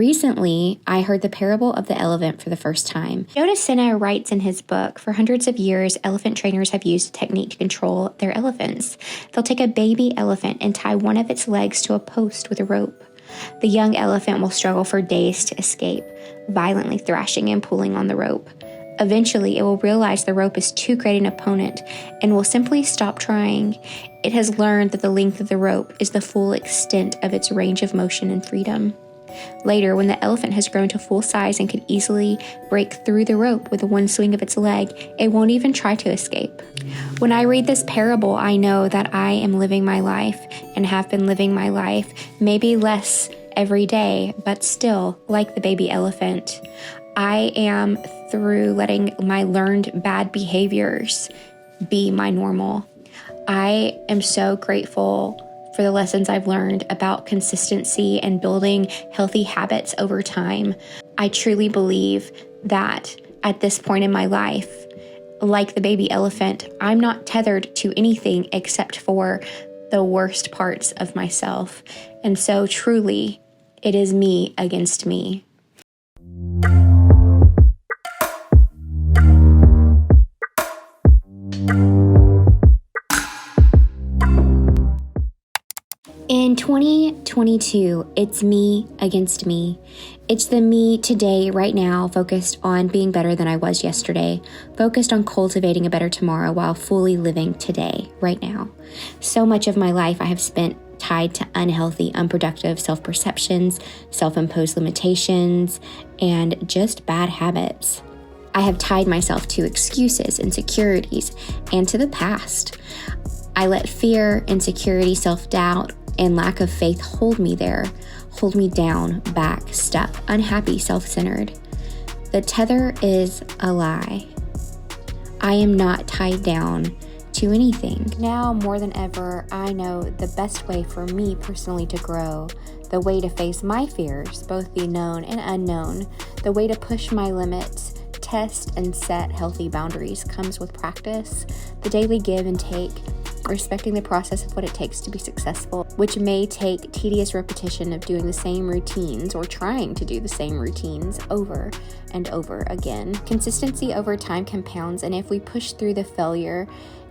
Recently, I heard the parable of the elephant for the first time. Yoda Sena writes in his book, for hundreds of years, elephant trainers have used a technique to control their elephants. They'll take a baby elephant and tie one of its legs to a post with a rope. The young elephant will struggle for days to escape, violently thrashing and pulling on the rope. Eventually, it will realize the rope is too great an opponent and will simply stop trying. It has learned that the length of the rope is the full extent of its range of motion and freedom. Later, when the elephant has grown to full size and can easily break through the rope with one swing of its leg, it won't even try to escape. When I read this parable, I know that I am living my life and have been living my life, maybe less every day, but still like the baby elephant. I am through letting my learned bad behaviors be my normal. I am so grateful for the lessons I've learned about consistency and building healthy habits over time. I truly believe that at this point in my life, like the baby elephant, I'm not tethered to anything except for the worst parts of myself. And so truly, it is me against me. In 2022, it's me against me. It's the me today, right now, focused on being better than I was yesterday, focused on cultivating a better tomorrow while fully living today, right now. So much of my life I have spent tied to unhealthy, unproductive self-perceptions, self-imposed limitations, and just bad habits. I have tied myself to excuses, insecurities, and to the past. I let fear, insecurity, self-doubt, and lack of faith hold me there, hold me down, back, stuck, unhappy, self-centered. The tether is a lie. I am not tied down to anything. Now, more than ever, I know the best way for me personally to grow, the way to face my fears, both the known and unknown, the way to push my limits, test and set healthy boundaries comes with practice, the daily give and take, respecting the process of what it takes to be successful, which may take tedious repetition of doing the same routines or trying to do the same routines over and over again. Consistency over time compounds, and if we push through the failure,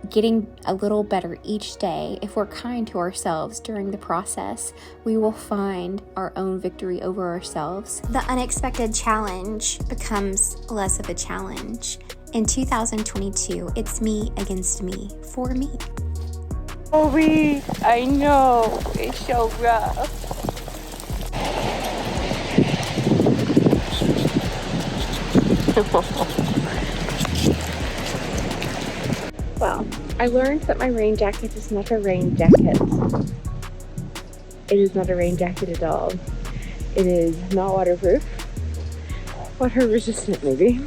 getting a little better each day, if we're kind to ourselves during the process, we will find our own victory over ourselves. The unexpected challenge becomes less of a challenge. In 2022, it's me against me, for me. Obi, I know, it's so rough. Well, I learned that my rain jacket is not a rain jacket. It is not a rain jacket at all. It is not waterproof. Water resistant, maybe.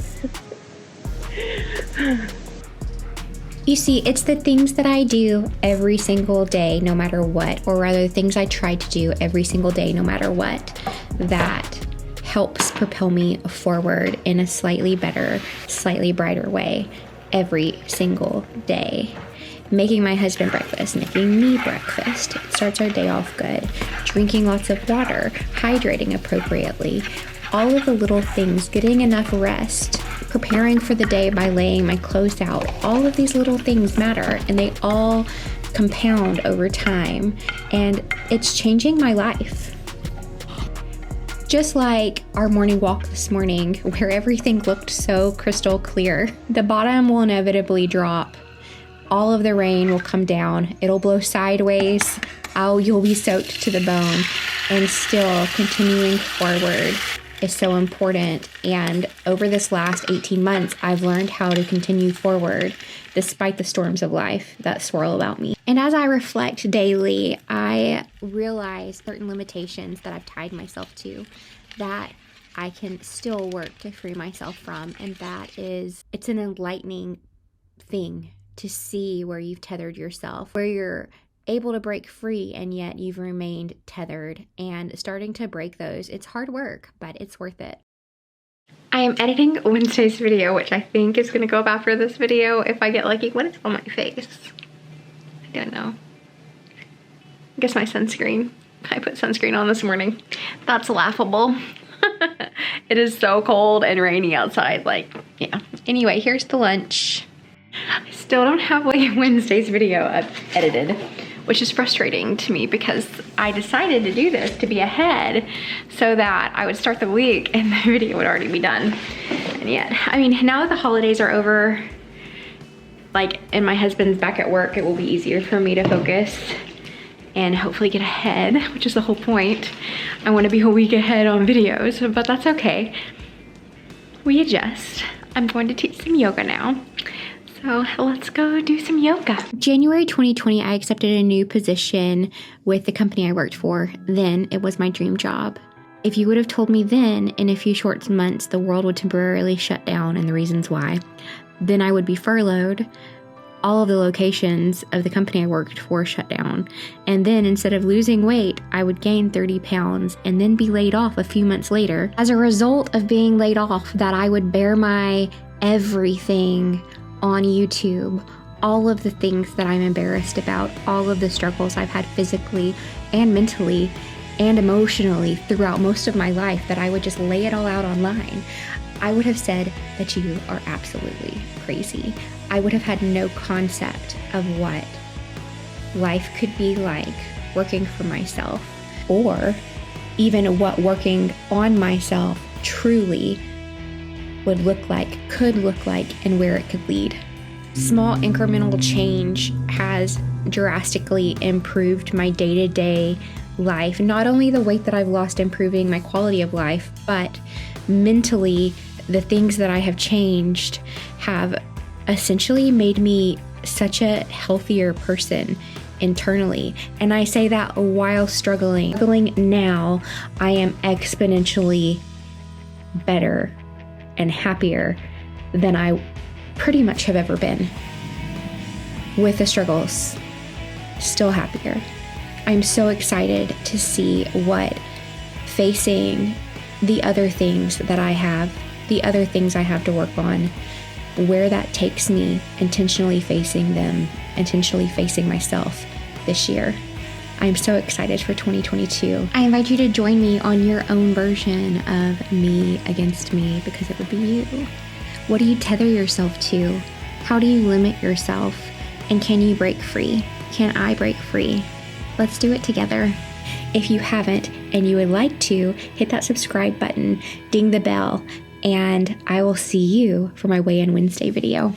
You see, it's the things that I do every single day, no matter what, or rather things I try to do every single day, no matter what, that helps propel me forward in a slightly better, slightly brighter way every single day. Making my husband breakfast, making me breakfast. It starts our day off good. Drinking lots of water, hydrating appropriately. All of the little things, getting enough rest, preparing for the day by laying my clothes out. All of these little things matter, and they all compound over time, and it's changing my life. Just like our morning walk this morning, where everything looked so crystal clear, the bottom will inevitably drop. All of the rain will come down. It'll blow sideways. You'll be soaked to the bone, and still continuing forward is so important. And over this last 18 months, I've learned how to continue forward despite the storms of life that swirl about me. And as I reflect daily, I realize certain limitations that I've tied myself to that I can still work to free myself from. And it's an enlightening thing to see where you've tethered yourself, where you're able to break free and yet you've remained tethered, and starting to break those. It's hard work, but it's worth it. I am editing Wednesday's video, which I think is going to go up after this video if I get lucky. What is on my face? I don't know. I guess my sunscreen. I put sunscreen on this morning. That's laughable. It is so cold and rainy outside. Like, yeah. Anyway, here's the lunch. I still don't have Wednesday's video edited, which is frustrating to me because I decided to do this to be ahead so that I would start the week and the video would already be done. And yet, I mean, now that the holidays are over, like, and my husband's back at work, it will be easier for me to focus and hopefully get ahead, which is the whole point. I want to be a week ahead on videos, but that's okay. We adjust. I'm going to teach some yoga now. So let's go do some yoga. January 2020, I accepted a new position with the company I worked for. Then it was my dream job. If you would have told me then, in a few short months, the world would temporarily shut down and the reasons why, then I would be furloughed. All of the locations of the company I worked for shut down. And then instead of losing weight, I would gain 30 pounds and then be laid off a few months later. As a result of being laid off, that I would bear my everything on YouTube, all of the things that I'm embarrassed about, all of the struggles I've had physically and mentally and emotionally throughout most of my life, that I would just lay it all out online. I would have said that you are absolutely crazy. I would have had no concept of what life could be like working for myself, or even what working on myself truly would look like, could look like, and where it could lead. Small incremental change has drastically improved my day-to-day life. Not only the weight that I've lost improving my quality of life, but mentally, the things that I have changed have essentially made me such a healthier person internally. And I say that while struggling. Struggling now, I am exponentially better and happier than I pretty much have ever been. With the struggles, still happier. I'm so excited to see what facing the other things that I have, the other things I have to work on, where that takes me, intentionally facing them, intentionally facing myself this year. I'm so excited for 2022. I invite you to join me on your own version of me against me, because it would be you. What do you tether yourself to? How do you limit yourself? And can you break free? Can I break free? Let's do it together. If you haven't and you would like to, hit that subscribe button, ding the bell, and I will see you for my Weigh In Wednesday video.